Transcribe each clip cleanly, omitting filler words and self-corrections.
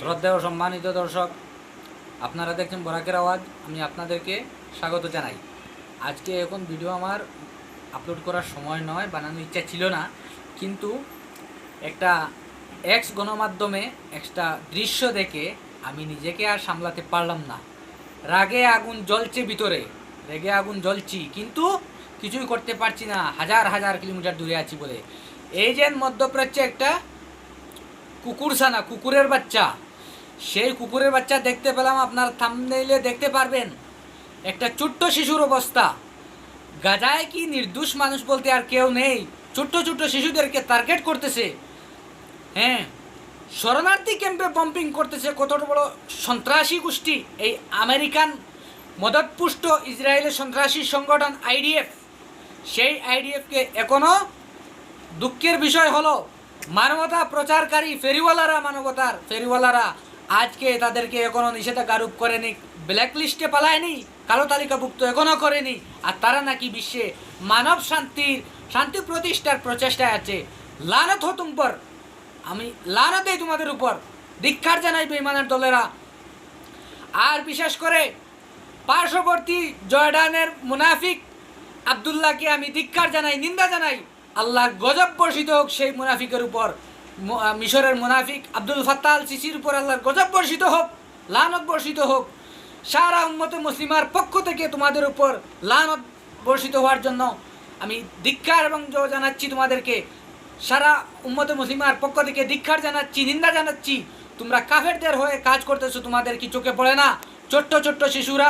শ্রদ্ধেয় সম্মানিত দর্শক, আপনারা দেখছেন বরাকের আওয়াজ। আমি আপনাদেরকে স্বাগত জানাই। আজকে এখন ভিডিও আমার আপলোড করার সময় নয়, বানানোর ইচ্ছা ছিল না, কিন্তু একটা এক্স গণমাধ্যমে একটা দৃশ্য দেখে আমি নিজেকে আর সামলাতে পারলাম না। রাগে আগুন জ্বলছে ভিতরে, রেগে আগুন জ্বলছি, কিন্তু কিছুই করতে পারছি না, হাজার হাজার কিলোমিটার দূরে আছি বলে। এই যে মধ্যপ্রাচ্যে একটা কুকুরছানা, কুকুরের বাচ্চা, সেই কুকুরের বাচ্চা দেখতে পেলাম। আপনার থাম্বনেইলে দেখতে পারবেন একটা ছোট্ট শিশুর অবস্থা। গাজায় কি নির্দোষ মানুষ বলতে আর কেউ নেই? ছোট্ট ছোট্ট শিশুদেরকে টার্গেট করতেছে। হ্যাঁ, শরণার্থী ক্যাম্পে বম্পিং করতেছে। কত বড় সন্ত্রাসী গোষ্ঠী এই আমেরিকান মদতপুষ্ট ইসরায়েলের সন্ত্রাসী সংগঠন আইডিএফ। সেই আইডিএফকে এখনও দুঃখের বিষয় হলো মানবতা প্রচারকারী ফেরিওয়ালারা আজকে তাদেরকে এখনও নিষেধাজ্ঞা আরোপ করেনি, ব্ল্যাক লিস্টে পালায়নি, কালো তালিকাভুক্ত এখনও করেনি। আর তারা নাকি বিশ্বে মানব শান্তি প্রতিষ্ঠার প্রচেষ্টায় আছে। লানত হো তুম পর, আমি লানত দেই তোমাদের উপর। ধিক্কার জানাই বেঈমানের দলেরা। আর বিশেষ করে পার্শ্ববর্তী জর্ডানের মুনাফিক আবদুল্লাহকে আমি ধিক্কার জানাই, নিন্দা জানাই। আল্লাহর গজব বর্ষিত হোক সেই মুনাফিকের উপর। মিশরের মুনাফিক আব্দুল ফাত্তাহ আল সিসির উপর আল্লাহর গজব বর্ষিত হোক, লানত বর্ষিত হোক। সারা উম্মতে মুসলিমার পক্ষ থেকে তোমাদের উপর লানত বর্ষিত হওয়ার জন্য আমি ধিক্কার এবং জানাচ্ছি তোমাদেরকে। সারা উম্মতে মুসলিমার পক্ষ থেকে ধিক্কার জানাচ্ছি, নিন্দা জানাচ্ছি। তোমরা কাফেরদের হয়ে কাজ করতেছো, তোমাদের কি চোখে পড়ে না? ছোট্ট ছোট্ট শিশুরা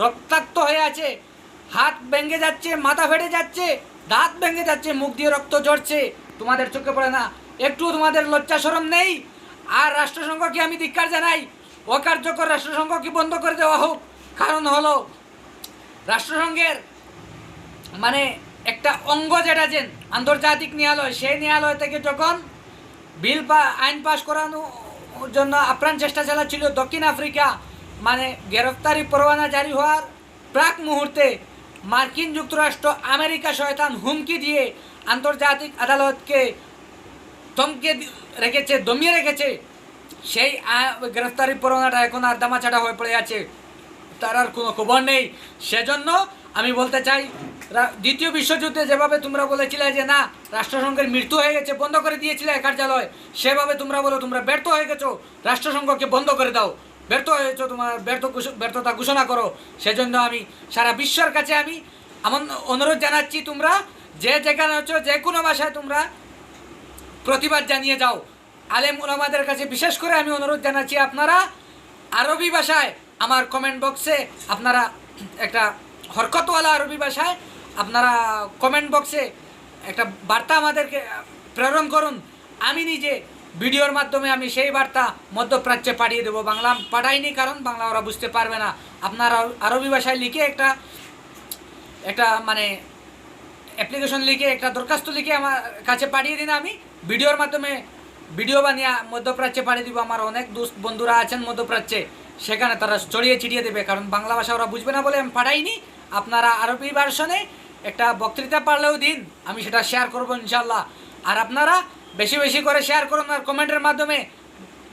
রক্তাক্ত হয়ে আছে, হাত ভেঙে যাচ্ছে, মাথা ফেটে যাচ্ছে, দাঁত ভেঙে যাচ্ছে, মুখ দিয়ে রক্ত ঝরছে। তোমাদের চোখে পড়ে না? একটু তোমাদের লজ্জা শরম নেই? আর রাষ্ট্রসংঘকে আমি ধিক্কার জানাই, অকার্যকর রাষ্ট্রসংঘকে বন্ধ করে দেওয়া হোক। কারণ হলো রাষ্ট্রসংঘের মানে একটা অঙ্গ যেটা যে আন্তর্জাতিক ন্যায়ালয়, সেই ন্যায়ালয় থেকে যখন আইন পাশ করানোর জন্য আপ্রাণ চেষ্টা চালাচ্ছিল দক্ষিণ আফ্রিকা, মানে গ্রেফতারি পরোয়ানা জারি হওয়ার প্রাক মুহূর্তে মার্কিন যুক্তরাষ্ট্র, আমেরিকা শয়তান হুমকি দিয়ে আন্তর্জাতিক আদালতকে দমিয়ে রেখেছে। সেই গ্রেফতারি পরোয়ানাটা এখন আর দামাচাড়া হয়ে পড়ে আছে, তার আর কোনো খবর নেই। সেজন্য আমি বলতে চাই, দ্বিতীয় বিশ্বযুদ্ধে যেভাবে তোমরা বলেছিলে যে না রাষ্ট্রসংঘের মৃত্যু হয়ে গেছে, বন্ধ করে দিয়েছিলে কার্যালয়, সেভাবে তোমরা বলো তোমরা ব্যর্থ হয়ে গেছো, রাষ্ট্রসংঘকে বন্ধ করে দাও। ব্যর্থ হয়েছো, তোমার ব্যর্থতা ঘোষণা করো। সেজন্য আমি সারা বিশ্বের কাছে আমি এমন অনুরোধ জানাচ্ছি, তোমরা যে যেখানে হচ্ছ, যে কোনো ভাষায় তোমরা প্রতিবাদ জানিয়ে যাও। আলেম ওলামাদের কাছে বিশেষ করে আমি অনুরোধ জানাচ্ছি, আপনারা আরবি ভাষায় আমার কমেন্ট বক্সে আপনারা একটা হরকতওয়ালা আরবি ভাষায় আপনারা কমেন্ট বক্সে একটা বার্তা আমাদেরকে প্রেরণ করুন। আমি নিজে ভিডিওর মাধ্যমে আমি সেই বার্তা মধ্যপ্রাচ্যে পাঠিয়ে দেবো। বাংলা পাঠাইনি, কারণ বাংলা ওরা বুঝতে পারবে না। আপনারা আরবি ভাষায় লিখে একটা মানে অ্যাপ্লিকেশন লিখে, একটা দরখাস্ত লিখে আমার কাছে পাঠিয়ে দিন। আমি ভিডিওর মাধ্যমে ভিডিও বানিয়ে মধ্যপ্রাচ্যে পাঠিয়ে দিব। আমার অনেক বন্ধুরা আছেন মধ্যপ্রাচ্যে, সেখানে তারা ছড়িয়ে ছিটিয়ে দেবে, কারণ বাংলা ভাষা ওরা বুঝবে না বলে আমি পাঠাইনি। আপনারা আরবি ভার্সনে একটা বক্তৃতা পারলেও দিন, আমি সেটা শেয়ার করবো ইনশাল্লাহ। আর আপনারা বেশি বেশি করে শেয়ার করুন আর কমেন্টের মাধ্যমে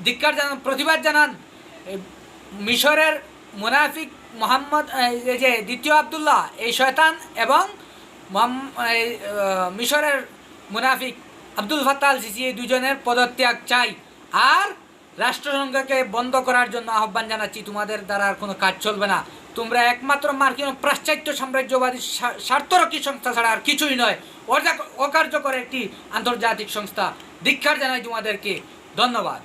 ধিক্কার জানান, প্রতিবাদ জানান। মিশরের মুনাফিক মোহাম্মদ, এই যে দ্বিতীয় আবদুল্লাহ, এই শয়তান, এবং মিশরের মুনাফিক আব্দুল ফাত্তাহ আল সিসি, এই দুজনের পদত্যাগ চাই। আর রাষ্ট্রসংঘকে বন্ধ করার জন্য আহ্বান জানাচ্ছি। তোমাদের দ্বারা আর কোনো কাজ চলবে না। তোমরা একমাত্র মার্কিন পাশ্চাত্য সাম্রাজ্যবাদী স্বার্থরক্ষী সংস্থা ছাড়া আর কিছুই নয়, অকার্যকর একটি আন্তর্জাতিক সংস্থা। ধিক্কার জানাই তোমাদেরকে। ধন্যবাদ।